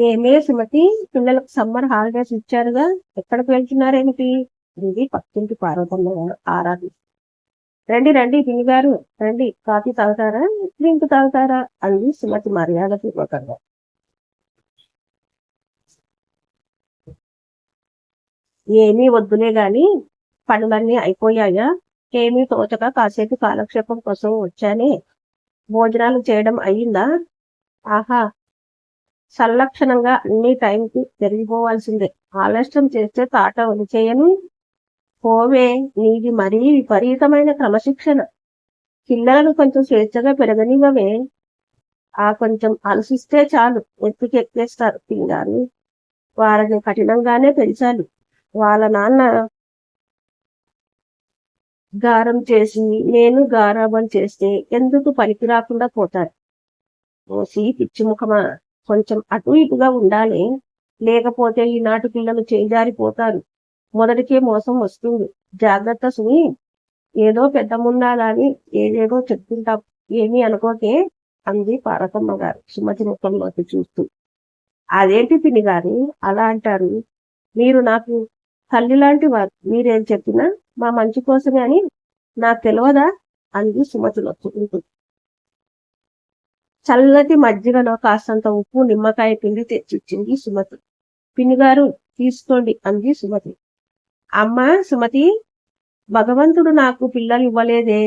ఏమే సుమతి, పిల్లలకు summer holidays ఇచ్చారుగా, ఎక్కడికి వెళ్తున్నారేమిటి? ఇది పక్కింటి పార్వతమ్మ గారు ఆరాధి. రండి రండి పిన్ని గారు, రండి, కాఫీ తాగుతారా, డ్రింక్ తాగుతారా అంది సుమతి మర్యాద పూర్వకంగా. ఏమీ వద్దులే గాని, పనులన్నీ అయిపోయాయా? ఏమీ తోచక కాసేపు కాలక్షేపం కోసం వచ్చానే. భోజనాలు చేయడం అయ్యిందా? ఆహా, సంలక్షణంగా అన్ని టైంకి జరిగిపోవాల్సిందే. ఆలస్యం చేస్తే తాట వలిచేయను. పోవే, నీది మరీ విపరీతమైన క్రమశిక్షణ. పిల్లలను కొంచెం స్వేచ్ఛగా పెరగనివ్వవే. ఆ కొంచెం ఆలోచిస్తే చాలు, ఎక్కేస్తారు పిల్లలు. వారిని కఠినంగానే పెంచాలి. వాళ్ళ నాన్న గారం చేసి నేను గారాబం చేస్తే ఎందుకు పనికి రాకుండా పోతారు? ఓసి పిచ్చి ముఖమా, కొంచెం అటు ఇటుగా ఉండాలి. లేకపోతే ఈనాటి పిల్లలు చేజారిపోతారు. మొదటికే మోసం వస్తుంది. జాగ్రత్త సుమి. ఏదో పెద్ద ముండాలని ఏదేదో చెప్తుంటాం, ఏమీ అనుకోకే అంది పార్వతమ్మ గారు సుమతి ముఖంలోకి చూస్తూ. అదేంటి పిన్ని గారు అలా అంటారు? మీరు నాకు తల్లి లాంటి వారు. మీరేం చెప్పినా మా మంచి కోసమే అని నాకు తెలియదా అంది సుమతి నొచ్చుకుంటూ. చల్లటి మజ్జిగలో కాస్తంత ఉప్పు నిమ్మకాయ పిండి తెచ్చిచ్చింది సుమతి. పిన్నిగారు తీసుకోండి అంది సుమతి. అమ్మా సుమతి, భగవంతుడు నాకు పిల్లలు ఇవ్వలేదే.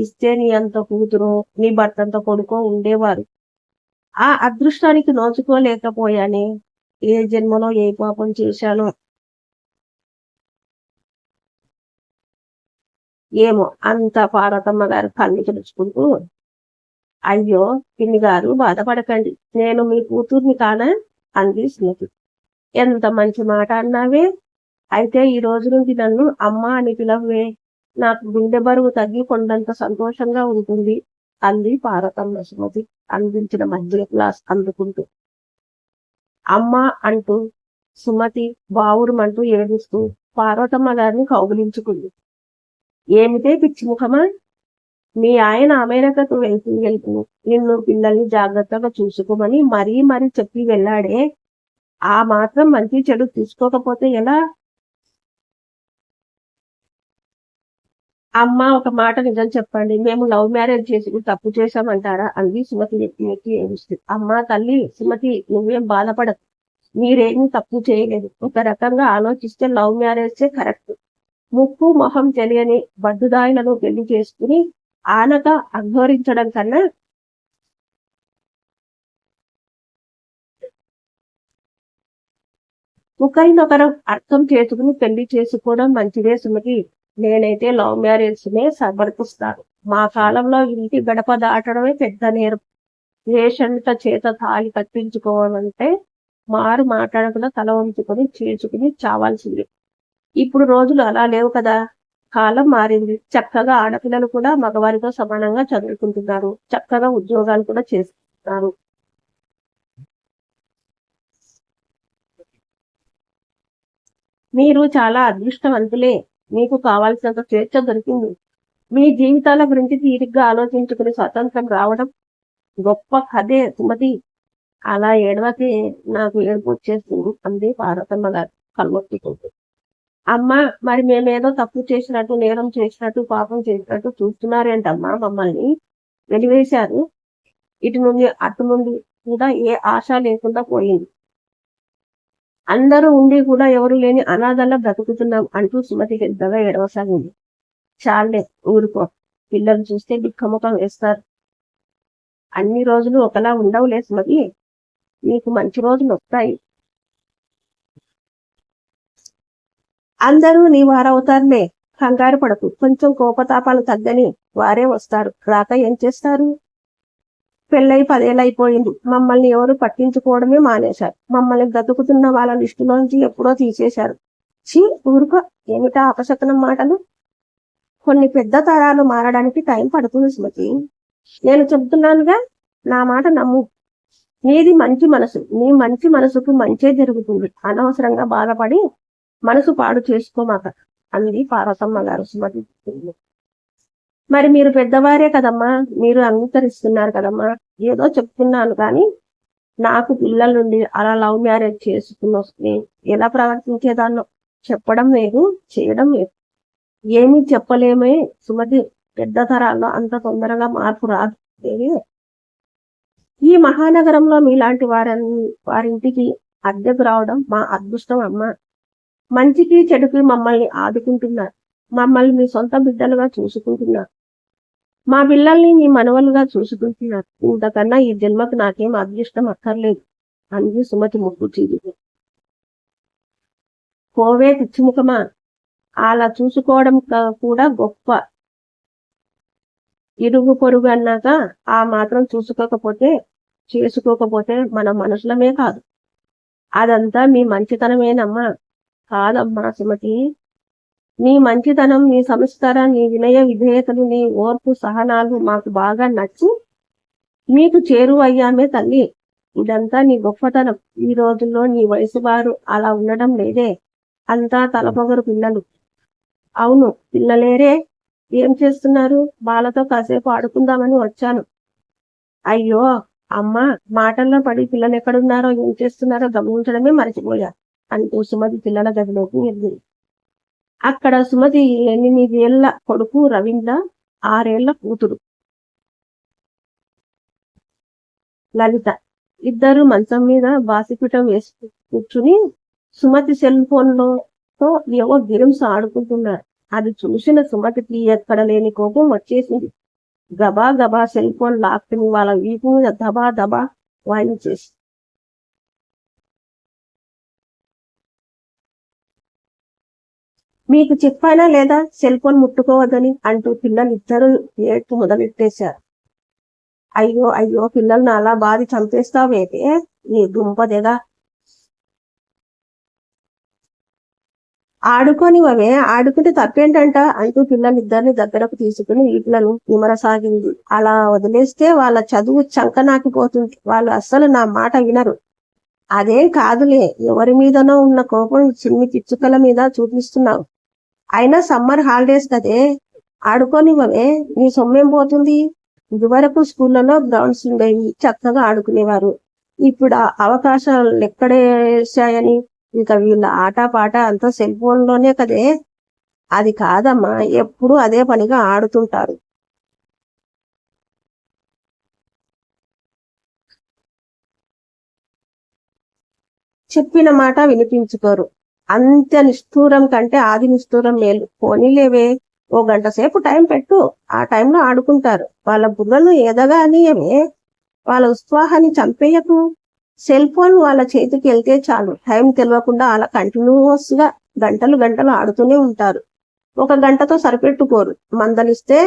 ఇస్తే నీ అంత కూతురు, నీ భర్తంత కొడుకో ఉండేవారు. ఆ అదృష్టానికి నోచుకోలేకపోయానే. ఏ జన్మలో ఏ పాపం చేశానో ఏమో అంత పార్వతమ్మ గారు కళ్ళు తుడుచుకుంటూ. అయ్యో పిన్ని గారు బాధపడకండి, నేను మీ కూతుర్ని కానా అంది స్మృతి. ఎంత మంచి మాట అన్నావే. అయితే ఈ రోజు నుంచి నన్ను అమ్మ అని పిలవే. నాకు గుండె బరువు తగ్గి కొండంత సంతోషంగా ఉంటుంది అంది పార్వతమ్మ సుమతి అందించిన మధ్య గ్లాస్ అందుకుంటూ. అమ్మ అంటూ సుమతి బావురుమంటూ ఏడుస్తూ పార్వతమ్మ గారిని కౌగిలించుకుంది. ఏమిటే పిచ్చి ముఖమా, మీ ఆయన అమెరికాకు వెళ్తూ నిన్ను పిల్లల్ని జాగ్రత్తగా చూసుకోమని మరీ చెప్పి వెళ్ళాడే. ఆ మాత్రం మంచి చెడు తీసుకోకపోతే ఎలా? అమ్మ ఒక మాట నిజం చెప్పండి, మేము లవ్ మ్యారేజ్ చేసి తప్పు చేశామంటారా అంది సుమతి ఎత్తి ఏడుస్తుంది. అమ్మ తల్లి సుమతి, నువ్వేం బాధపడదు. మీరేమీ తప్పు చేయలేదు. ఒక రకంగా ఆలోచిస్తే లవ్ మ్యారేజే కరెక్ట్. ముక్కు మొహం తెలియని బడ్డుదాయిలను పెళ్లి చేసుకుని ఆనక అఘోరించడం కన్నా ఒకరినొకరు అర్థం చేసుకుని పెళ్లి చేసుకోవడం మంచిదే సుమతి. నేనైతే లవ్ మ్యారేజ్ నే సమర్థిస్తాను. మా కాలంలో ఇంటి గడప దాటడమే పెద్ద నేరం. రేషంట చేత తాళి కట్టించుకోవాలంటే మారు మాట్లాడకుండా తల వంచుకొని చేర్చుకుని చావాల్సింది. ఇప్పుడు రోజులు అలా లేవు కదా. కాలం మారింది. చక్కగా ఆడపిల్లలు కూడా మగవారితో సమానంగా చదువుకుంటున్నారు, చక్కగా ఉద్యోగాలు కూడా చేస్తున్నారు. మీరు చాలా అదృష్టవంతులే. మీకు కావాల్సినంత స్వేచ్ఛ దొరికింది. మీ జీవితాల గురించి తీరిగ్గా ఆలోచించుకునే స్వతంత్రం రావడం గొప్ప కథే సుమతి. అలా ఏడవకి, నాకు ఏడుపు వచ్చేస్తుంది అంది పార్వతమ్మ గారు కళ్ళొత్తుకుంటూ. అమ్మ, మరి మేమేదో తప్పు చేసినట్టు, నేరం చేసినట్టు, పాపం చేసినట్టు చూస్తున్నారేంటమ్మా మమ్మల్ని? వెలివేశారు. ఇటు నుండి అటు నుండి కూడా ఏ ఆశ లేకుండా పోయింది. అందరూ ఉండి కూడా ఎవరు లేని అనాథల్లా బ్రతుకుతున్నాం అంటూ సుమతి పెద్దగా ఏడవసాగింది. చాలే ఊరుకో, పిల్లలు చూస్తే బిక్కముఖం వేస్తారు. అన్ని రోజులు ఒకలా ఉండవులే సుమతి, నీకు మంచి రోజులు వస్తాయి. అందరూ నీ వారవుతారులే, కంగారు పడకు. కొంచెం కోపతాపాలు తగ్గని వారే వస్తారు. రాక ఏం చేస్తారు? పెళ్ళై 10 ఏళ్ళైపోయింది. మమ్మల్ని ఎవరు పట్టించుకోవడమే మానేశారు. మమ్మల్ని బ్రతుకుతున్న వాళ్ళ లిస్టులోంచి ఎప్పుడో తీసేశారు. చీ ఊరుకో, ఏమిటా అపశకునం మాటలు? కొన్ని పెద్ద తరాలు మారడానికి టైం పడుతుంది సుమతి. నేను చెబుతున్నానుగా, నా మాట నమ్ము. నీది మంచి మనసు. నీ మంచి మనసుకు మంచే జరుగుతుంది. అనవసరంగా బాధపడి మనసు పాడు చేసుకోమాక అంది పార్వతమ్మ గారు సుమతి. మరి మీరు పెద్దవారే కదమ్మా, మీరు అంగీకరిస్తున్నారు కదమ్మా. ఏదో చెప్తున్నాను కానీ నాకు పిల్లలుండి అలా లవ్ మ్యారేజ్ చేసుకుని వస్తే ఎలా ప్రవర్తించేదాన్నో చెప్పడం వేరు, చేయడం వేరు. ఏమీ చెప్పలేమే సుమతి. పెద్ద తరాల్లో అంత తొందరగా మార్పు రాదు. ఈ మహానగరంలో మీలాంటి వారింటికి అద్దెకు రావడం మా అదృష్టం అమ్మా. మంచికి చెడుకి మమ్మల్ని ఆదుకుంటున్నారు. మమ్మల్ని మీ సొంత బిడ్డలుగా చూసుకుంటున్నారు. మా పిల్లల్ని మీ మనవలుగా చూసుకుంటున్నారు. ఇంతకన్నా ఈ జన్మకు నాకేం అదృష్టం అక్కర్లేదు అంది సుమతి ముక్కు చీరి. పోవే పిచ్చిముఖమా, అలా చూసుకోవడం కూడా గొప్ప. ఇరుగు పొరుగు అన్నాక ఆ మాత్రం చేసుకోకపోతే మన మనుషులమే కాదు. అదంతా మీ మంచితనమేనమ్మా. కాదమ్మా సుమతి, నీ మంచితనం, నీ సంస్కారం, నీ వినయ విధేయతలు, నీ ఓర్పు సహనాలు మాకు బాగా నచ్చి మీకు చేరువయ్యామే తల్లి. ఇదంతా నీ గొప్పతనం. ఈ రోజుల్లో నీ వయసు వారు అలా ఉండడం లేదే. అంతా తలపొగరు పిల్లలు. అవును, పిల్లలేరే. ఏం చేస్తున్నారు? వాళ్ళతో కాసేపు ఆడుకుందామని వచ్చాను. అయ్యో అమ్మా, మాటల్లో పడి పిల్లలు ఎక్కడున్నారో ఏం చేస్తున్నారో గమనించడమే మర్చిపోయా అంటూ సుమతి పిల్లల గదిలోకి వెళ్ళింది. అక్కడ సుమతి 8 ఏళ్ల కొడుకు రవీంద్ర, 6 ఏళ్ల కూతురు లలిత ఇద్దరు మంచం మీద బాసిపీఠం వేసి కూర్చుని సుమతి సెల్ ఫోన్లో ఏవో గేమ్స్ ఆడుకుంటున్నారు. అది చూసిన సుమతికి ఎక్కడ లేని కోపం వచ్చేసింది. గబా గబా సెల్ ఫోన్ లాక్కుని వాళ్ళ వీపు మీద దబా దబా వాయించేసి, మీకు చెప్పానా లేదా సెల్ ఫోన్ ముట్టుకోవద్దని అంటూ పిల్లలిద్దరూ ఏడ్పు మొదలెట్టేశారు. అయ్యో అయ్యో, పిల్లల్ని అలా బాధి చంపేస్తావేటే నీ దుంపదెగా. ఆడుకోనివే, ఆడుకుంటే తప్పేంటంట అంటూ పిల్లలిద్దరిని దగ్గరకు తీసుకుని వీట్లను నిమరసాగింది. అలా వదిలేస్తే వాళ్ళ చదువు చంకనాకిపోతుంది. వాళ్ళు అస్సలు నా మాట వినరు. అదేం కాదులే, ఎవరి మీదనో ఉన్న కోపం చిన్ని పిచ్చుకల మీద చూపిస్తున్నావు. అయినా సమ్మర్ హాలిడేస్ కదే, ఆడుకోనివే. నీ సొమ్మేం పోతుంది? ఇదివరకు స్కూళ్ళలో గ్రౌండ్స్ ఉండేవి, చక్కగా ఆడుకునేవారు. ఇప్పుడు అవకాశాలు ఎక్కడేసాయని ఇంకా వీళ్ళ ఆట పాట అంతా సెల్ ఫోన్ లోనే కదే. అది కాదమ్మా, ఎప్పుడు అదే పనిగా ఆడుతుంటారు. చెప్పిన మాట వినిపించుకోరు. అంత నిష్ఠూరం కంటే ఆది నిష్ఠూరం మేలు. పోనీలేవే, ఓ గంట సేపు టైం పెట్టు, ఆ టైంలో ఆడుకుంటారు. వాళ్ళ బుర్రలు ఎదగా అనియవే, వాళ్ళ ఉత్సాహాన్ని చంపేయకు. సెల్ ఫోన్ వాళ్ళ చేతికి వెళ్తే చాలు, టైం తెలియకుండా అలా కంటిన్యూస్ గా గంటలు గంటలు ఆడుతూనే ఉంటారు. ఒక గంటతో సరిపెట్టుకోరు. మందలిస్తే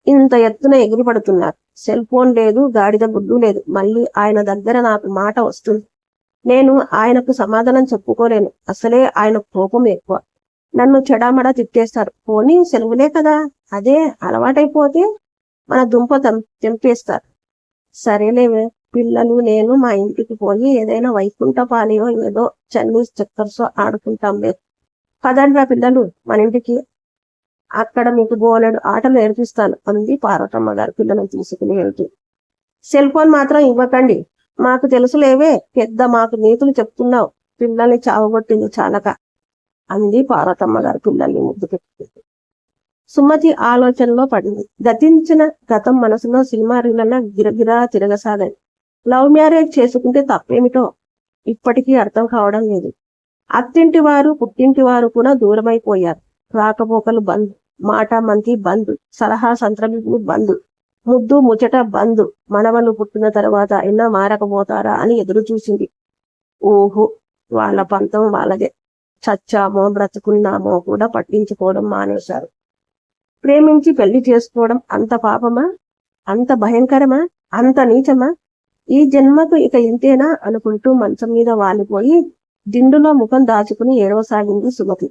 ఇంత ఎత్తున ఎగిరిపడుతున్నారు. సెల్ ఫోన్ లేదు, గాడిద గుడ్డు లేదు. మళ్ళీ ఆయన దగ్గర నాకు మాట వస్తుంది. నేను ఆయనకు సమాధానం చెప్పుకోలేను. అసలే ఆయన కోపం ఎక్కువ. నన్ను చెడామడా తిట్టేస్తారు. పోనీ సెలవులే కదా, అదే అలవాటైపోతే మన దుంప తెంపేస్తారు. సరేలేవే, పిల్లలు నేను మా ఇంటికి పోయి ఏదైనా వైకుంఠ పానీయో ఏదో చైనీస్ చక్కర్స్ ఆడుకుంటాం. లేదు పదండ్రా పిల్లలు మన ఇంటికి, అక్కడ మీకు బోలెడు ఆటలు నేర్పిస్తాను అంది పార్వతమ్మ గారు పిల్లలను తీసుకుని వెళ్తూ. సెల్ ఫోన్ మాత్రం ఇవ్వకండి. మాకు తెలుసులేవే, పెద్ద మాకు నీతులు చెప్తున్నావు. పిల్లల్ని చావగొట్టింది చాలక అంది పార్వతమ్మ గారు పిల్లల్ని ముద్దు పెట్టుకుంది. సుమతి ఆలోచనలో పడింది. గతించిన గతం మనసులో సినిమా రీలలా గిరగిరా తిరగసాగాయి. లవ్ మ్యారేజ్ చేసుకుంటే తప్పేమిటో ఇప్పటికీ అర్థం కావడం లేదు. అత్తింటి వారు పుట్టింటి వారు కూడా దూరమైపోయారు. రాకపోకలు బంద్, మాట మంతి బంద్, సలహా సంత్రమింపులు బంద్, ముద్దు ముచ్చట బంద్. మనవలు పుట్టిన తర్వాత అయినా మారకపోతారా అని ఎదురు చూసింది. ఓహో, వాళ్ళ పంతం వాళ్ళదే. చచ్చామో బ్రతుకున్నామో కూడా పట్టించుకోవడం మానేశారు. ప్రేమించి పెళ్లి చేసుకోవడం అంత పాపమా, అంత భయంకరమా, అంత నీచమా? ఈ జన్మకు ఇక ఇంతేనా అనుకుంటూ మంచం మీద వాలిపోయి దిండులో ముఖం దాచుకుని ఏడవసాగింది సుమతి.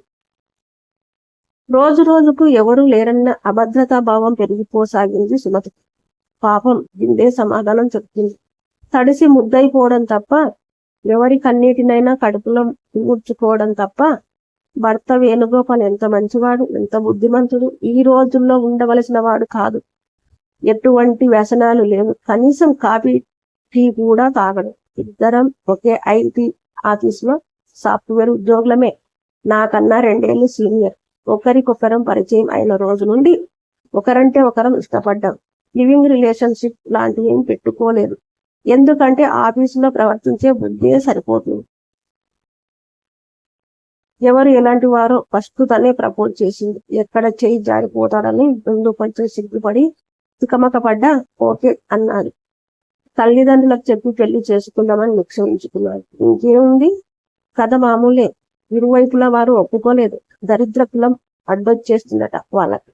రోజు రోజుకు ఎవరూ లేరన్న అభద్రతా భావం పెరిగిపోసాగింది సుమతి. పాపం దిండే సమాధానం చెప్తుంది. తడిసి ముద్దైపోవడం తప్ప, ఎవరి కన్నీటినైనా కడుపులో ఊడ్చుకోవడం తప్ప. భర్త వేణుగోపాల్ ఎంత మంచివాడు, ఎంత బుద్ధిమంతుడు. ఈ రోజుల్లో ఉండవలసిన వాడు కాదు. ఎటువంటి వ్యసనాలు లేవు. కనీసం కాఫీ టీ కూడా తాగడు. ఇద్దరం ఒకే ఐటీ ఆఫీసులో సాఫ్ట్వేర్ ఉద్యోగులమే. నాకన్నా 2 ఏళ్ళు సీనియర్. ఒకరికొకరం పరిచయం అయిన రోజు నుండి ఒకరంటే ఒకరం ఇష్టపడ్డాం. లివింగ్ రిలేషన్షిప్ లాంటివి ఏం పెట్టుకోలేదు. ఎందుకంటే ఆఫీసులో ప్రవర్తించే బుద్ధే సరిపోతుంది. ఎవరు ఎలాంటి వారో ఫస్ట్ తనే ప్రపోజ్ చేసింది. ఎక్కడ చేయి జారిపోతాడని ముందు కొంచెం సిగ్గుపడి తికమక పడ్డా ఓకే అన్నాడు. తల్లిదండ్రులకు చెప్పి పెళ్లి చేసుకుందామని నిశ్చయించుకున్నాడు. ఇంకేముంది, కథ మామూలే. ఇరువైపులా వారు ఒప్పుకోలేదు. దరిద్ర కులం అడ్డొచ్చేస్తుందట వాళ్ళకి.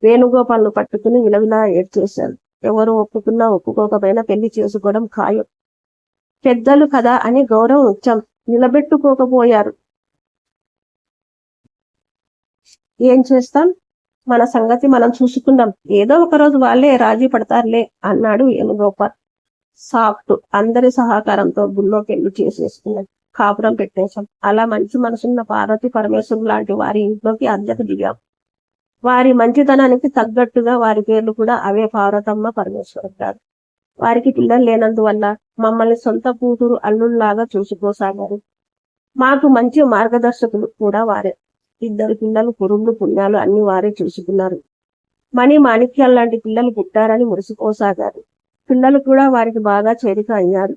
వేణుగోపాల్ను పట్టుకుని విలవిలా ఏడ్చేశారు. ఎవరు ఒప్పుకున్నా ఒప్పుకోకపోయినా పెళ్లి చేసుకోవడం ఖాయం. పెద్దలు కదా అని గౌరవం ఇచ్చాం, నిలబెట్టుకోకపోయారు. ఏం చేస్తాం, మన సంగతి మనం చూసుకున్నాం. ఏదో ఒక రోజు వాళ్ళే రాజీ పడతారులే అన్నాడు వేణుగోపాల్. సాఫ్ట్. అందరి సహకారంతో గుళ్ళో పెళ్లి చేసేసుకున్నాం. కాపురం పెట్టేశాం. అలా మంచి మనసున్న పార్వతి పరమేశ్వరు లాంటి వారి ఇంట్లోకి అద్దెకు దిగాం. వారి మంచితనానికి తగ్గట్టుగా వారి పేర్లు కూడా అవే, పార్వతమ్మ, పరమేశ్వరం గారు. వారికి పిల్లలు లేనందువల్ల మమ్మల్ని సొంత కూతురు అల్లుళ్లాగా చూసుకోసాగారు. మాకు మంచి మార్గదర్శకులు కూడా వారే. 2 పిల్లలు, పురుళ్ళు పుణ్యాలు అన్ని వారే చూసుకున్నారు. మణి మాణిక్యాల లాంటి పిల్లలు పుట్టారని మురిసిపోసాగారు. పిల్లలు కూడా వారికి బాగా చేరిక అయ్యారు.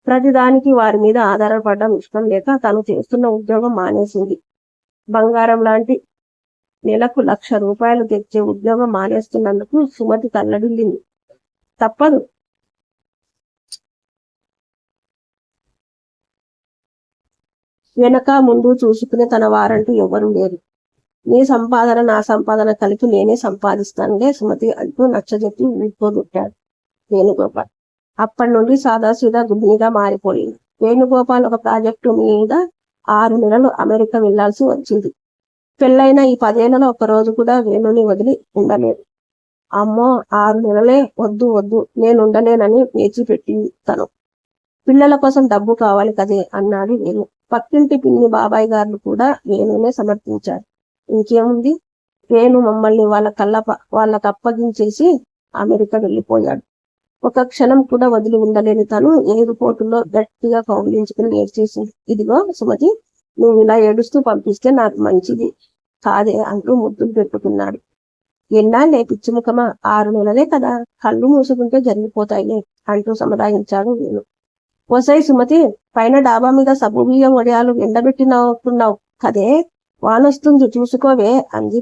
ప్రతిదానికి వారి మీద ఆధారపడడం ఇష్టం లేక తను చేస్తున్న ఉద్యోగం మానేసింది. బంగారం లాంటి నెలకు ₹1,00,000 తెచ్చే ఉద్యోగం మానేస్తున్నందుకు సుమతి తల్లడిల్లింది. తప్పదు. వెనక ముందు చూసుకునే తన వారంటూ ఎవరూ లేరు. నీ సంపాదన నా సంపాదన కలిపి నేనే సంపాదిస్తానులే సుమతి అంటూ నచ్చజెప్పి ఊరుకోబెట్టాడు వేణుగోపాల్. అప్పటి నుండి సాదాసీదా గుడ్డిగా మారిపోయింది. వేణుగోపాల్ ఒక ప్రాజెక్టు మీద 6 నెలలు అమెరికా వెళ్లాల్సి వచ్చింది. పెళ్ళైన ఈ 10 ఏళ్లలో ఒక రోజు కూడా వేణుని వదిలి ఉండలేదు. అమ్మో, 6 నెలలే, వద్దు వద్దు, నేనుండలేనని పేచిపెట్టింది తను. పిల్లల కోసం డబ్బు కావాలి కదే అన్నాడు వేణు. పక్కింటి పిన్ని బాబాయ్ గారు కూడా వేణునే సమర్థించారు. ఇంకేముంది, వేణు మమ్మల్ని వాళ్ళకి అప్పగించేసి అమెరికా వెళ్ళిపోయాడు. ఒక క్షణం కూడా వదిలి ఉండలేని తను ఎయిర్పోర్టులో గట్టిగా కౌగిలించుకుని ఏడ్చేసింది. ఇదిగో సుమతి, నువ్వు ఇలా ఏడుస్తూ పంపిస్తే నాకు మంచిది కాదే అంటూ ముద్దులు పెట్టుకున్నాడు. ఎన్నాళ్ళే పిచ్చిముఖమా, 6 నెలలే కదా, కళ్ళు మూసుకుంటే జరిగిపోతాయిలే అంటూ సముదాయించాడు వేణు. ఓసై సుమతి, పైన డాబా మీద సబ్బు బియ్యం వడియాలు ఎండబెట్టినవుతున్నావు కదే, వానొస్తుంది చూసుకోవే అంది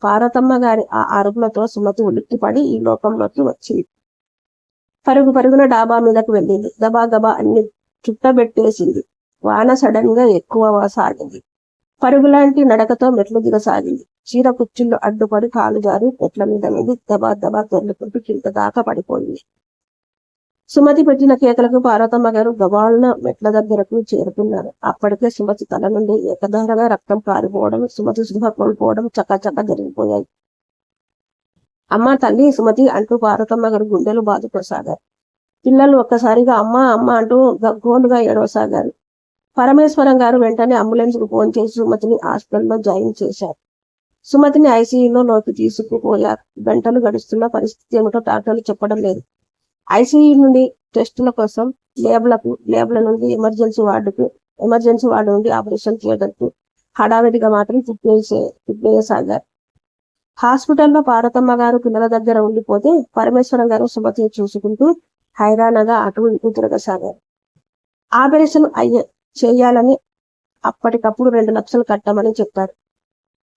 పార్వతమ్మ గారి ఆ అరుపులతో సుమతి ఉలిక్కిపడి ఈ లోకంలోకి వచ్చింది. పరుగున డాబా మీదకు వెళ్ళింది. గబా అన్ని చుట్టబెట్టేసింది. వాన సడన్ గా ఎక్కువ సాగింది. పరుగులాంటి నడకతో మెట్లు దిగసాగింది. చీర కుర్చీల్లో అడ్డుపడి కాలు జారి మెట్ల మీద దబా తొర్లుకుంటూ కింద దాకా పడిపోయింది. సుమతి పెట్టిన కేకలకు పార్వతమ్మ గారు గబాళ్ళ మెట్ల దగ్గరకు చేరుకున్నారు. అప్పటికే సుమతి తల నుండి ఏకధారగా రక్తం కారిపోవడం, సుమతి సుఖ కోల్పోవడం చకచక జరిగిపోయాయి. అమ్మ, తల్లి, సుమతి అంటూ పార్వతమ్మ గారు గుండెలు బాదుకోసాగారు. పిల్లలు ఒక్కసారిగా అమ్మ అమ్మ అంటూ గగ్గోలుగా ఏడవసాగారు. పరమేశ్వరం గారు వెంటనే అంబులెన్స్ కు ఫోన్ చేసి సుమతిని హాస్పిటల్లో జాయిన్ చేశారు. సుమతిని ఐసీయూలోకి తీసుకుపోయారు. గంటలు గడుస్తున్న పరిస్థితి ఏమిటో డాక్టర్లు చెప్పడం లేదు. ఐసీయూ నుండి టెస్టుల కోసం లేబ్ల నుండి ఎమర్జెన్సీ వార్డు నుండి ఆపరేషన్ థియేటర్కు హడావిడిగా మాత్రం తిప్పేయసాగారు. హాస్పిటల్లో పార్వతమ్మ గారు పిల్లల దగ్గర ఉండిపోతే పరమేశ్వరం గారు సుమతిని చూసుకుంటూ హైరాణగా అటు ఇటు తిరగసాగారు. ఆపరేషన్ చేయాలని అప్పటికప్పుడు 2 లక్షలు కట్టమని చెప్పారు.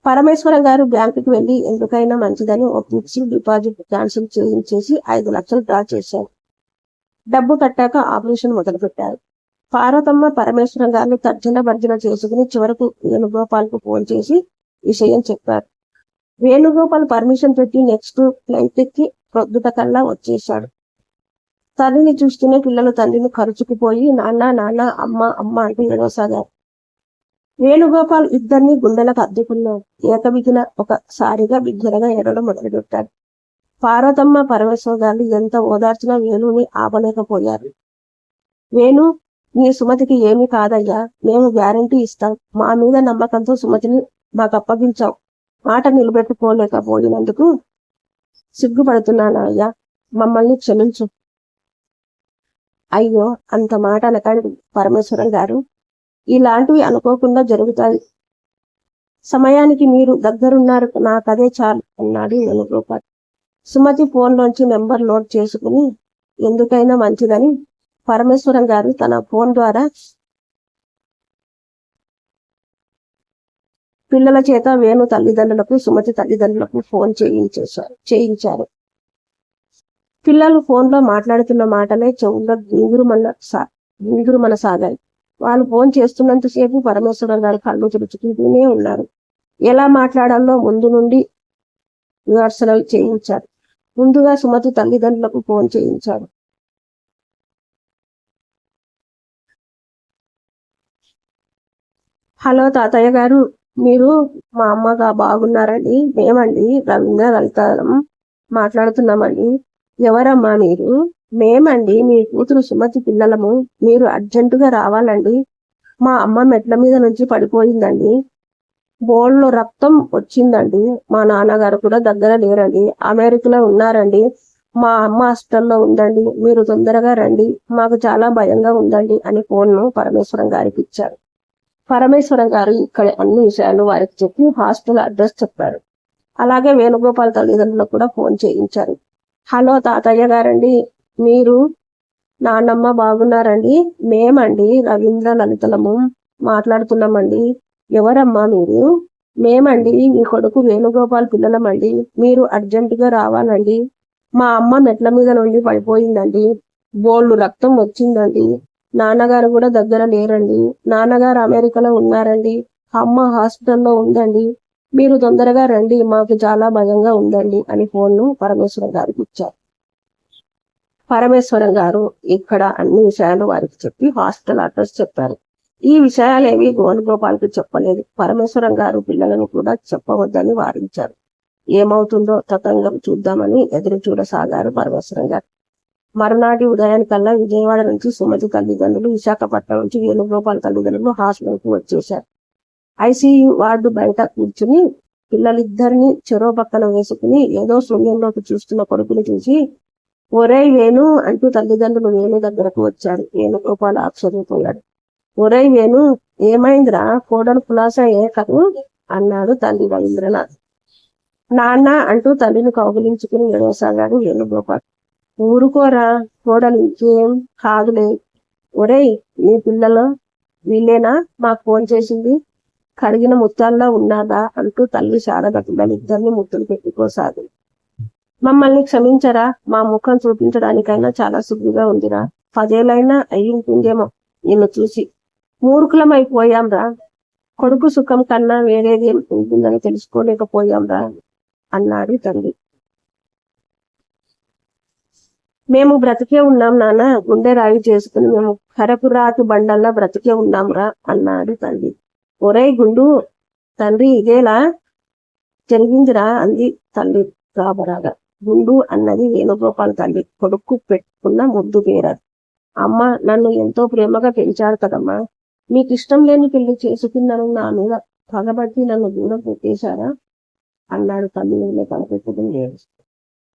పరమేశ్వరం గారు బ్యాంకుకి వెళ్లి ఎందుకైనా మంచిదని ఒక ఫిక్స్డ్ డిపాజిట్ క్యాన్సిల్ చేయించేసి 5 లక్షలు డ్రా చేశారు. డబ్బు కట్టాక ఆపరేషన్ మొదలుపెట్టారు. పార్వతమ్మ పరమేశ్వరం గారిని తర్జన చేసుకుని చివరకు వేణుగోపాల్కు ఫోన్ చేసి విషయం చెప్పారు. వేణుగోపాల్ పర్మిషన్ పెట్టి నెక్స్ట్ ఫ్లైట్ ఎక్కి ప్రొద్దుట కల్లా వచ్చేశాడు. తల్లిని చూస్తూనే పిల్లలు తండ్రిని ఖర్చుకుపోయి నాన్న అమ్మ అంటూ ఏడవసాగారు. వేణుగోపాల్ ఇద్దరిని గుండెలకు అద్దుకున్నాడు. ఏకబిగిన ఒకసారిగా బిగ్గరగా ఏడవడం మొదలుపెట్టాడు. పార్వతమ్మ పరమేశ్వర గారిని ఎంత ఓదార్చినా వేణుని ఆపలేకపోయారు. వేణు, నీ సుమతికి ఏమీ కాదయ్యా, మేము గ్యారంటీ ఇస్తాం. మా మీద నమ్మకంతో సుమతిని మాకు అప్పగించావు. మాట నిలబెట్టుకోలేకపోయినందుకు సిగ్గుపడుతున్నాను అయ్యా, మమ్మల్ని క్షమించు. అయ్యో అంత మాట అనకండి పరమేశ్వరం గారు, ఇలాంటివి అనుకోకుండా జరుగుతాయి. సమయానికి మీరు దగ్గరున్నారు, నాకదే చాలు అన్నాడు వేణుగోపాల్. సుమతి ఫోన్లోంచి నెంబర్ నోట్ చేసుకుని ఎందుకైనా మంచిదని పరమేశ్వరం గారు తన ఫోన్ ద్వారా పిల్లల చేత వేణు తల్లిదండ్రులకు సుమతి తల్లిదండ్రులకు ఫోన్ చేయించారు. పిల్లలు ఫోన్లో మాట్లాడుతున్న మాటలే చెవుల్లో గింగురుమన సాగాయి. వాళ్ళు ఫోన్ చేస్తున్నంతసేపు పరమేశ్వరం గారు కళ్ళు తుడుచుకుంటూనే ఉన్నారు. ఎలా మాట్లాడాలో ముందు నుండి విమర్శలు చేయించారు. ముందుగా సుమతి తల్లిదండ్రులకు ఫోన్ చేయించారు. హలో తాతయ్య గారు, మీరు మా అమ్మగా బాగున్నారండి? మేమండి రవీంద్ర లలితం మాట్లాడుతున్నామండి. ఎవరమ్మా మీరు? మేమండి మీ కూతురు సుమతి పిల్లలము. మీరు అర్జెంటుగా రావాలండి. మా అమ్మ మెట్ల మీద నుంచి పడిపోయిందండి. బోల్లో రక్తం వచ్చిందండి. మా నాన్నగారు కూడా దగ్గర లేరండి, అమెరికాలో ఉన్నారండి. మా అమ్మ హాస్టల్లో ఉందండి. మీరు తొందరగా రండి, మాకు చాలా భయంగా ఉందండి అని ఫోన్ను పరమేశ్వరం గారికి ఇచ్చారు. పరమేశ్వరం గారు ఇక్కడ అన్ని విషయాలు వారికి చెప్పి హాస్టల్ అడ్రస్ చెప్పారు. అలాగే వేణుగోపాల్ తల్లిదండ్రులకు కూడా ఫోన్ చేయించారు. హలో తాతయ్య గారండి, మీరు నాన్నమ్మ బాగున్నారండి? మేమండి రవీంద్ర లలితలము మాట్లాడుతున్నామండి. ఎవరమ్మా మీరు? మేమండి మీ కొడుకు వేణుగోపాల్ పిల్లలమండి. మీరు అర్జెంటుగా రావాలండి. మా అమ్మ మెట్ల మీద నుండి పడిపోయిందండి. బోళ్ళు రక్తం వచ్చిందండి. నాన్నగారు కూడా దగ్గర లేరండి. నాన్నగారు అమెరికాలో ఉన్నారండి. అమ్మ హాస్పిటల్లో ఉందండి. మీరు తొందరగా రండి, మాకు చాలా భయంగా ఉందండి అని ఫోన్ను పరమేశ్వరం గారికి ఇచ్చారు. పరమేశ్వరం గారు ఇక్కడ అన్ని విషయాలు వారికి చెప్పి హాస్టల్ అడ్రస్ చెప్పారు. ఈ విషయాలేవి వేణుగోపాల్కి చెప్పలేదు. పరమేశ్వరం గారు పిల్లలను కూడా చెప్పవద్దని వారించారు. ఏమవుతుందో తతంగం చూద్దామని ఎదురు చూడసాగారు పరమేశ్వరం గారు. మరునాటి ఉదయానికల్లా విజయవాడ నుంచి సుమతి తల్లిదండ్రులు, విశాఖపట్నం నుంచి వేణుగోపాల్ తల్లిదండ్రులు హాస్పిటల్కు వచ్చేశారు. ఐసీయూ వార్డు బయట కూర్చుని పిల్లలిద్దరిని చెరో పక్కన వేసుకుని ఏదో శూన్యంలోకి చూస్తున్న కొడుకుని చూసి ఒరే వేణు అంటూ తల్లిదండ్రులు వేణు దగ్గరకు వచ్చారు. వేణుగోపాల్ ఆశ్చర్యపోయాడు. ఒరే వేణు, ఏమైందిరా? కోడలు కులాసా ఏ కదు అన్నాడు తండ్రి రవీంద్రనాథ్. నాన్న అంటూ తల్లిని కౌగిలించుకుని ఏడవసాగాడు వేణుగోపాల్. ఊరుకోరా, కోడలు ఇంకేం కాదులే. ఒరేయ్, నీ పిల్లలు వీళ్ళేనా మాకు ఫోన్ చేసింది? కడిగిన ముత్యాల్లో ఉన్నాదా అంటూ తల్లి శారద పిల్లలిద్దరిని ముద్దులు పెట్టుకోసాగు. మమ్మల్ని క్షమించరా, మా ముఖం చూపించడానికైనా చాలా సిగ్గుగా ఉందిరా. 10 ఏళ్ళైనా అయి ఉంటుందేమో నిన్ను చూసి. మూర్ఖులమైపోయాంరా. కొడుకు సుఖం కన్నా వేరేది ఉంటుందని తెలుసుకోలేకపోయాంరా అన్నాడు తండ్రి. మేము బ్రతికే ఉన్నాం నాన్న, గుండె రాయి చేసుకుని మేము కరకురాతి బండల్లా బ్రతికే ఉన్నాంరా అన్నాడు తండ్రి. ఒరేయ్ గుండు, తండ్రి ఇదేలా జరిగిందిరా అంది తల్లి గాబరాగా. గుండు అన్నది వేణుగోపాల్ తల్లి. కొడుకు పెట్టుకున్న ముద్దు పేరు. అమ్మ నన్ను ఎంతో ప్రేమగా పెంచారు కదమ్మా. మీకు ఇష్టం లేని పెళ్లి చేసుకున్నాను, నా మీద పగబట్టి నన్ను దూరం పెట్టేశారా అన్నాడు తల్లి మీద తలపెట్టుకుని ఏడుస్తూ.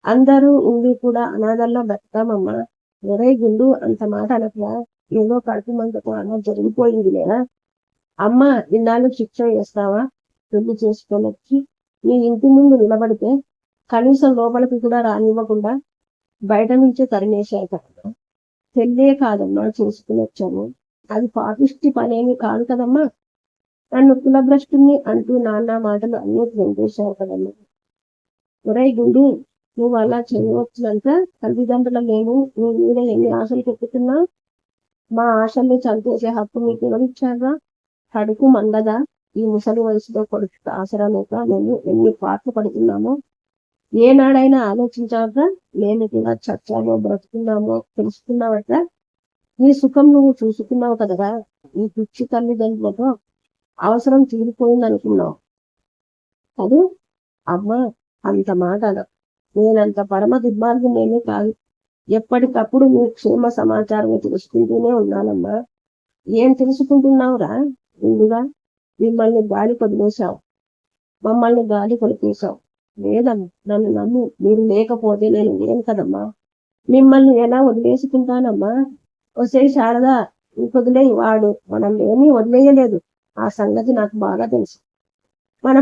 అందరూ ఉండి కూడా అనాథల్లా బతామమ్మా. ఒరే గుండు, అంత మాట అనట్లా. ఏదో కడుపు మంటకు అలా జరిగిపోయింది లేదా? అమ్మ, ఇన్నాళ్ళు శిక్ష వేస్తావా? పెళ్లి చేసుకోనొచ్చి నీ ఇంటి ముందు నిలబడితే కనీసం లోపలికి కూడా రానివ్వకుండా బయట నుంచే తరిమేశాయి కదా. పెళ్ళే కాదమ్మా చేసుకుని వచ్చాను. అది పాపిష్టి పనేమి కాదు కదమ్మా. నన్ను కులభ్రష్టుని అంటూ నాన్న మాటలు అన్నీ వెంటేశావు కదమ్మా. ఒరై గుండు, నువ్వు అలా చేయవచ్చునంత తల్లిదండ్రుల మేము నీ మీద ఎన్ని ఆశలు పెట్టుకున్నా మా ఆశల్ని చంపేసే హక్కు మీకు ఎవరిచ్చారా? కడుపు మండదా? ఈ ముసలి వయసులో కొడుకు ఆసరా లేక మేము ఎన్ని పాటలు పడుతున్నామో ఏనాడైనా ఆలోచించాక మేము కూడా చచ్చామో బ్రతుకున్నామో తెలుసుకున్నావట. నీ సుఖం నువ్వు చూసుకున్నావు కదరా. ఈ పిచ్చి తల్లిదండ్రులతో అవసరం తీరిపోయింది అనుకున్నావు కాదు. అమ్మ, అంత మాట నేనంత పరమ దుర్మార్గమేమీ కాదు. ఎప్పటికప్పుడు మీ క్షేమ సమాచారం తెలుసుకుంటూనే ఉన్నానమ్మా. ఏం తెలుసుకుంటున్నావురా? ముందుగా మిమ్మల్ని గాలి కొదిలేశావు, మమ్మల్ని గాలి కొలిపేశావు. లేదమ్మా, నన్ను నమ్ము. మీరు లేకపోతే నేను లేను కదమ్మా. మిమ్మల్ని ఎలా వదిలేసుకుంటానమ్మా? వసే శారద ఇంకొదిలే వాడు మనం ఏమీ వదిలేయలేదు. ఆ సంగతి నాకు బాగా తెలుసు. మన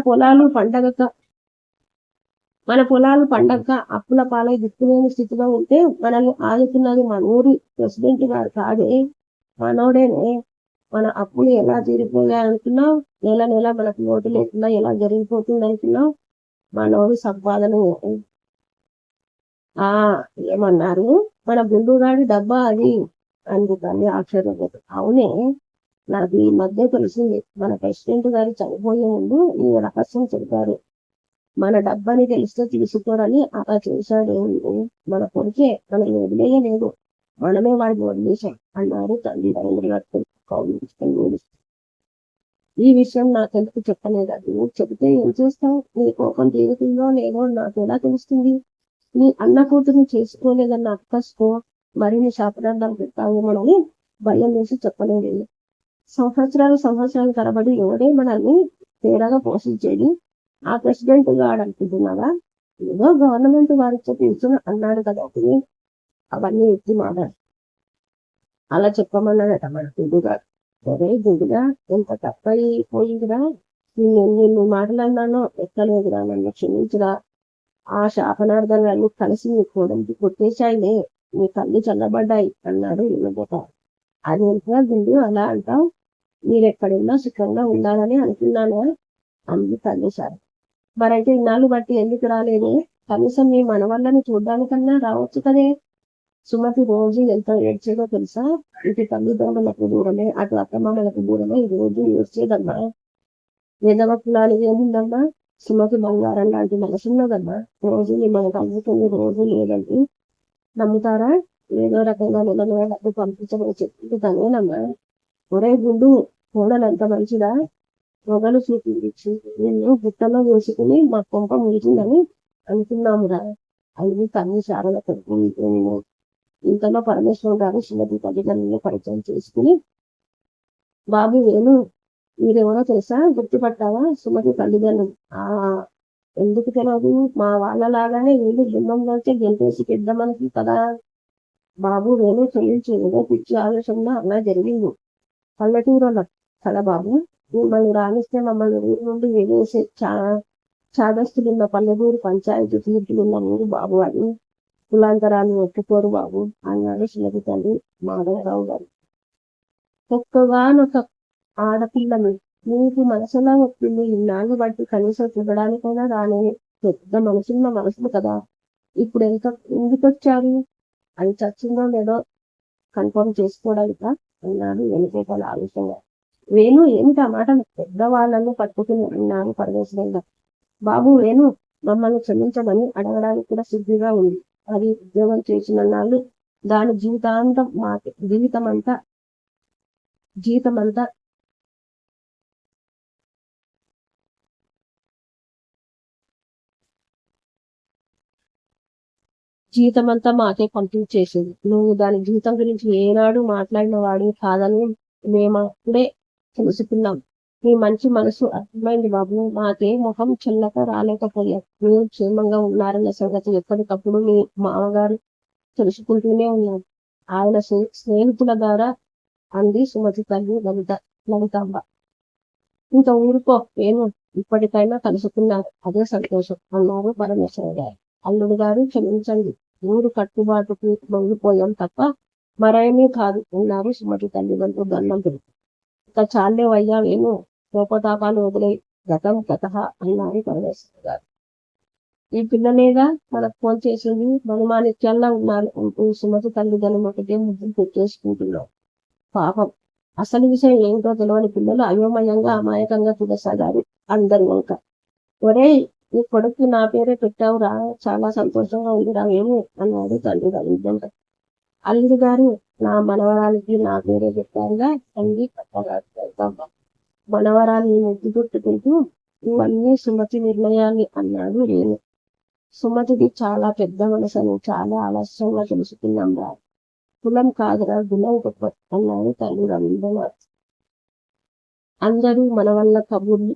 పొలాలు పండగక అప్పుల పాలై దిక్కులేని స్థితిలో ఉంటే మనల్ని ఆదుతున్నది మన ఊరి ప్రెసిడెంట్ గారు కాదే, మనోడేనే. మన అప్పులు ఎలా తీరిపోయాయనుకున్నావు? నెల నెల మనకు లోటు లేకుండా ఎలా జరిగిపోతుంది అనుకున్నావు? మనోడి సంపాదన ఏమన్నారు? మన గుండుగాడి డబ్బా అది అందుకని ఆశ్చర్యపోతు. అవునే, నాకు ఈ మధ్య తెలిసింది. మన ప్రెసిడెంట్ గారు చనిపోయే ముందు ఈ రహస్యం చెప్పారు. మన డబ్బని తెలిస్తే తీసుకోరని అలా చేశాడు. మన కొడుకే మనల్ని వదిలేయలేదు, మనమే వాడిని వదిలేశాం అన్నారు తండ్రి రవీంద్ర గారు కౌలించుకొని. ఈ విషయం నాకెందుకు చెప్పలేదు? నువ్వు చెబితే ఏం చేస్తావు? నీ కోపం తీరుతుందో లేదో నాకు ఎలా తెలుస్తుంది? నీ అన్న కూతురు చేసుకోలేదన్న అక్కస్కో మరిన్ని శాపనార్థాలు పెట్టావేమోనని భయం వేసి చెప్పలేదు. సంవత్సరాలు తరబడి ఎవడే మనల్ని తేడాగా పోషించేది? ఆ ప్రెసిడెంట్ గాడు అనుకుంటున్నావా? ఏదో గవర్నమెంట్ వారితో కూర్చొని అన్నాడు కదా అవన్నీ ఎత్తి మాట్లాడు. అలా చెప్పమన్నాడట మన గుడ్డుగాడు. సరే గుడ్డుగా ఎంత తప్పైపోయిందిరా, నిన్ను మాటలన్నానో ఎక్కలేదురా, నన్ను క్షమించురా. ఆ శాపనార్థాలన్నీ కలిసి నీ కోడలికి కొట్టేశాయిలే, నీ కళ్ళు చల్లబడ్డాయి అన్నాడు వినబోత. అదేంట్రా గుండు అలా అంటావు? మీరెక్కడెన్నా సుఖంగా ఉండాలని అనుకున్నాను అంది తల్లిసారి. మరైతే ఇన్నాళ్ళు బట్టి ఎందుకు రాలేదు? కనీసం మీ మనవళ్ళని చూడ్డానికన్నా రావచ్చు కదే. సుమతి రోజు ఎంత ఏడ్చేదో తెలుసా? ఇటు తల్లిదండ్రులకు దూరమే, అటు అత్తమామలకు దూరమే ఈ రోజు ఏడ్చేదమ్మా. విధవ కులానికి ఏముందమ్మా? సుమతి బంగారం లాంటి మనసున్నదమ్మా. రోజు మిమ్మల్ని తగ్గుతుంది, రోజు లేదండి. నమ్ముతారా? ఏదో రకంగా నెల డబ్బు పంపించమని చెప్పింది తనేనమ్మా. ఒరే గుండు, కోడలంత మంచిదా? పొగలు చూపించి నిన్ను గుట్టలో వేసుకుని మా కొంప ముగిసిందని అనుకున్నామురా. అవి కన్నీ శారద నేను ఇంతలో పరమేశ్వరం గారు సుమతి తల్లిదండ్రులను పరిచయం చేసుకుని, బాబు వేణు, మీరెవరో తెలుసా? గుర్తుపట్టావా? సుమతి తల్లిదండ్రులు. ఎందుకు తెలియదు? మా వాళ్ళలాగానే వీళ్ళు బృందంలోంచి గెలిపేసి పెద్ద మనకి కదా. బాబు వేణు చెల్లించి ఏదో పిచ్చి ఆలోచనలో అలా జరిగింది. పల్లెటూరు కదా బాబు. మిమ్మల్ని రాణిస్తే మమ్మల్ని ఊరి నుండి వేసే చాదస్తులున్న పల్లెటూరు పంచాయతీ తీర్పులున్న ఊరు బాబు అని. కులాంతరాన్ని ఒప్పుకోరు బాబు అన్నాడు సుమతి తండ్రి మాధవరావు గారు. ఒక్కగానొక ఆడపిల్లని నీకు మనసులో వచ్చింది. ఇన్నాళ్ళు బట్టి కనీసం చూడడానికైనా రాని పెద్ద మనసులు కదా. ఇప్పుడు ఎందుకు వచ్చారు? అది చచ్చిందో లేదో కన్ఫర్మ్ చేసుకోవడానిక అన్నాడు వెనుకోపాల ఆలోచనగా. వేణు ఏమిటా మాటలు? పెద్దవాళ్ళను పట్టుకుని అన్నాడు పరమేశ్వరంగా. బాబు వేణు, మమ్మల్ని క్షమించమని అడగడానికి కూడా సిద్ధిగా ఉంది. అది ఉద్యోగం చేసిన నాళ్ళు దాని జీవితమంతా మాకే కంప్లీట్ చేసేది. నువ్వు దాని జీవితం గురించి ఏనాడు మాట్లాడిన వాడిని కాదని మేమప్పుడే తెలుసుకున్నాం. మీ మంచి మనసు అర్థమైంది బాబు. మాకే మొహం చెల్లక రాలేకపోయాం. మీరు క్షేమంగా ఉన్నారన్న సంగతి ఎప్పటికప్పుడు మీ మామగారు తెలుసుకుంటూనే ఉన్నారు. ఆయన స్నేహితుల ద్వారా అంది సుమతి తల్లి లలితాంబ. ఇంత ఊరుకో వేణు, ఇప్పటికైనా కలుసుకున్నారు, అదే సంతోషం అన్నారు పరమేశ్వర గారు. అల్లుడు గారు క్షమించండి, ఊరు కట్టుబాటుకు మొంగిపోయాం తప్ప మరేమీ కాదు అన్నారు సుమతి తల్లిదండ్రులు దండం పెడుతూ. ఇక చాలే వయ్యా వేణు, కోపతాపాలు వదిలే, గతం గత అన్నారు పరమేశ్వర గారు. ఈ పిల్లలేగా మనకు ఫోన్ చేసింది, బహుమానిత్యాల్లా ఉన్నారు అంటూ సుమతి తల్లిదండ్రులు ఒకటే ముద్దులు పెట్టేసుకుంటున్నాం. పాపం, అసలు విషయం ఏమిటో తెలియని పిల్లలు అయోమయంగా అమాయకంగా చూడసాగారు అందరి వంక. ఒరే, నీ కొడుకు నా పేరే పెట్టావురా, చాలా సంతోషంగా ఉందిరా ఏమి అన్నాడు తండ్రి రవీంద్ర. అల్లుడు గారు, నా మనవరాలికి నా పేరే పెట్టారుగా తండ్రి కొత్తగా. మనవరాలి ముద్దు పెట్టుకుంటూ ఇవన్నీ సుమతి నిర్ణయాన్ని అన్నాడు నేను. సుమతిది చాలా పెద్ద మనసని చాలా ఆలస్యంగా తెలుసుకున్నాం రా. కులం కాదురా, గుణం గొప్ప అన్నాడు తండ్రి రవీంద్రనాథ్. అందరూ మన వల్ల కబుర్లు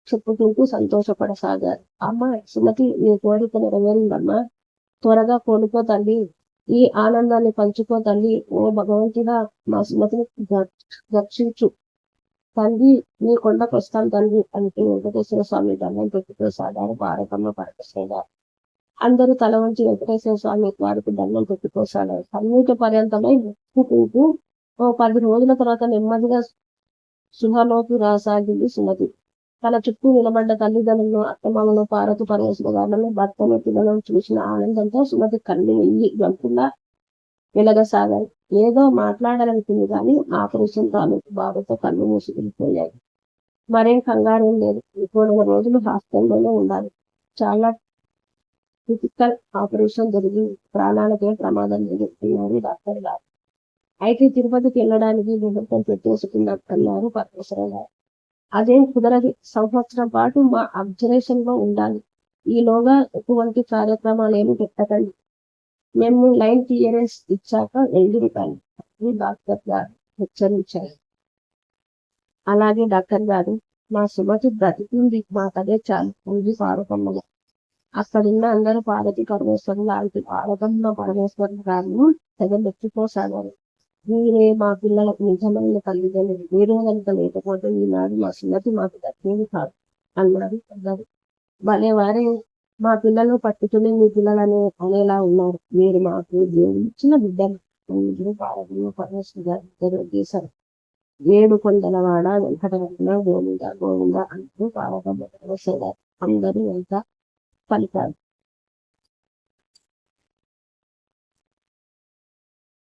చెప్పుకుంటూ సంతోషపడసాగారు. అమ్మ సుమతి, నీ కోరిక నెరవేరిందమ్మా, త్వరగా కోలుకో తల్లి. ఈ ఆనందాన్ని పంచుకో తల్లి. ఓ భగవంతుడా, మా సుమతిని రక్షించు తండ్రి. నీ కొండకు వస్తాను తండ్రి అంటూ వెంకటేశ్వర స్వామి దండం పెట్టి ప్రసాదాలు పారకమ్మ పరకసేదారు. అందరూ తల వంచి వెంకటేశ్వర స్వామి వారికి దండం పెట్టుకోసాగారు. కన్నీటి పర్యంతమై మొక్కుకుంటూ ఓ 10 రోజుల తర్వాత నెమ్మదిగా సుహలోకి రాసాగింది సుమతి. తన చుట్టూ నిలబడ్డ తల్లిదండ్రులను, అత్తమామను, పార్వతి పరమేశ్వర గారులను, భర్తను, పిల్లలను చూసిన ఆనందంతో సుమతి కళ్ళు వెయ్యి గంపుల్లా వెలగసాగాయి. ఏదో మాట్లాడాలనుకుంది కానీ ఆపరేషన్ తాలూకు బాధతో కళ్ళు మూసుకుపోయాయి. మరేం కంగారేం లేదు. 3 రోజులు హాస్పిటల్లోనే ఉండాలి. చాలా క్రిటికల్ ఆపరేషన్ జరిగింది. ప్రాణాలకే ప్రమాదం లేదు అన్నారు డాక్టర్ గారు. అయితే తిరుపతికి వెళ్ళడానికి ముహూర్తం పెట్టేసుకున్నట్టున్నారు పరమేశ్వర గారు. అదేం కుదరదు. సంవత్సరం పాటు మా అబ్జర్వేషన్ లో ఉండాలి. ఈలోగా ఎటువంటి కార్యక్రమాలు ఏమి పెట్టకండి. మేము లైన్ క్లియరెన్స్ ఇచ్చాక వెళ్ళిపోతాను అని డాక్టర్ గారు హెచ్చరించారు. అలాగే డాక్టర్ గారు, మా సుమతి బ్రతికింది, మాకదే చాలు ఉంది పార్వతమ్మ. అక్కడున్న అందరూ పార్వతి పరమేశ్వరులు లాంటి పార్వతమ్మ పరమేశ్వరులు గారిని తెగ మెచ్చుకోసాగారు. మీరే మా పిల్లలకు నిజమైన తల్లిదండ్రులు. మీరే కనుక లేకపోతే ఈనాడు మా సుమతి మాకు దక్కేది కాదు అన్నారు అందరు. భలే వారే, మా పిల్లలు పట్టుకుని మీ పిల్లలని అనేలా ఉన్నారు. మీరు మాకు దేవుడు ఇచ్చిన బిడ్డలు. అందరూ పార్వతమ్మ పరమేశ్వర గారు ఇద్దరు చేశారు. 7 కొండలవాడ వెంకటరమణ గోవింద గోవింద అంటూ పార్వతమ్మ పరమేశ్వర గారు అందరూ ఎంత పలికారు.